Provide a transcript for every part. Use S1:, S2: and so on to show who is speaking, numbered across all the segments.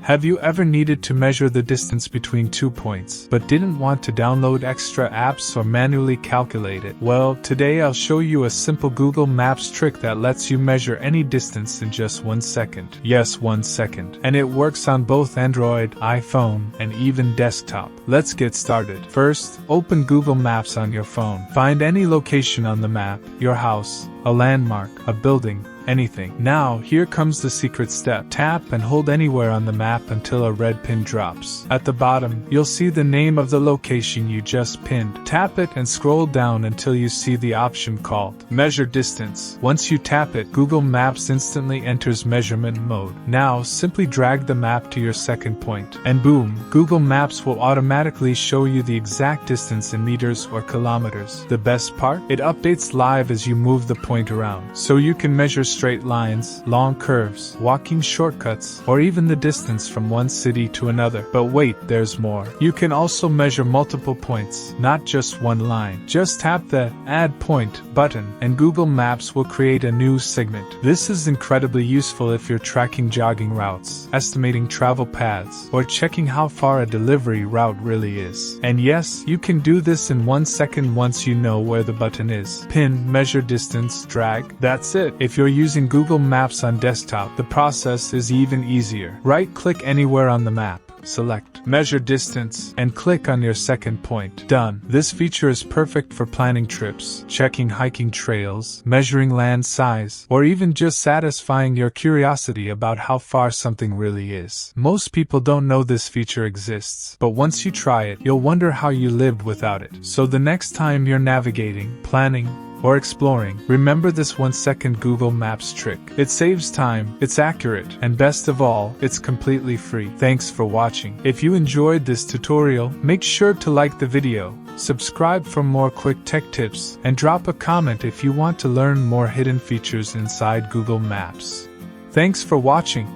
S1: Have you ever needed to measure the distance between 2 points, but didn't want to download extra apps or manually calculate it? Well, today I'll show you a simple Google Maps trick that lets you measure any distance in just 1 second. Yes, 1 second. And it works on both Android, iPhone, and even desktop. Let's get started. First, open Google Maps on your phone. Find any location on the map, your house, a landmark, a building, anything. Now, here comes the secret step. Tap and hold anywhere on the map until a red pin drops. At the bottom, you'll see the name of the location you just pinned. Tap it and scroll down until you see the option called Measure Distance. Once you tap it, Google Maps instantly enters measurement mode. Now, simply drag the map to your second point, and boom, Google Maps will automatically show you the exact distance in meters or kilometers. The best part? It updates live as you move the point around, so you can measure straight lines, long curves, walking shortcuts, or even the distance from one city to another. But wait, there's more. You can also measure multiple points, not just one line. Just tap the Add Point button, and Google Maps will create a new segment. This is incredibly useful if you're tracking jogging routes, estimating travel paths, or checking how far a delivery route really is. And yes, you can do this in 1 second once you know where the button is. Pin, measure distance, drag. That's it. If you're using Google Maps on desktop, the process is even easier. Right-click anywhere on the map, select Measure Distance, and click on your second point. Done. This feature is perfect for planning trips, checking hiking trails, measuring land size, or even just satisfying your curiosity about how far something really is. Most people don't know this feature exists, but once you try it, you'll wonder how you lived without it. So the next time you're navigating, planning, or exploring, remember this 1 second Google Maps trick. It saves time, it's accurate, and best of all, it's completely free. Thanks for watching. If you enjoyed this tutorial, make sure to like the video, subscribe for more quick tech tips, and drop a comment if you want to learn more hidden features inside Google Maps. Thanks for watching.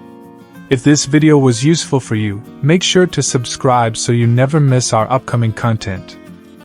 S1: If this video was useful for you, make sure to subscribe so you never miss our upcoming content.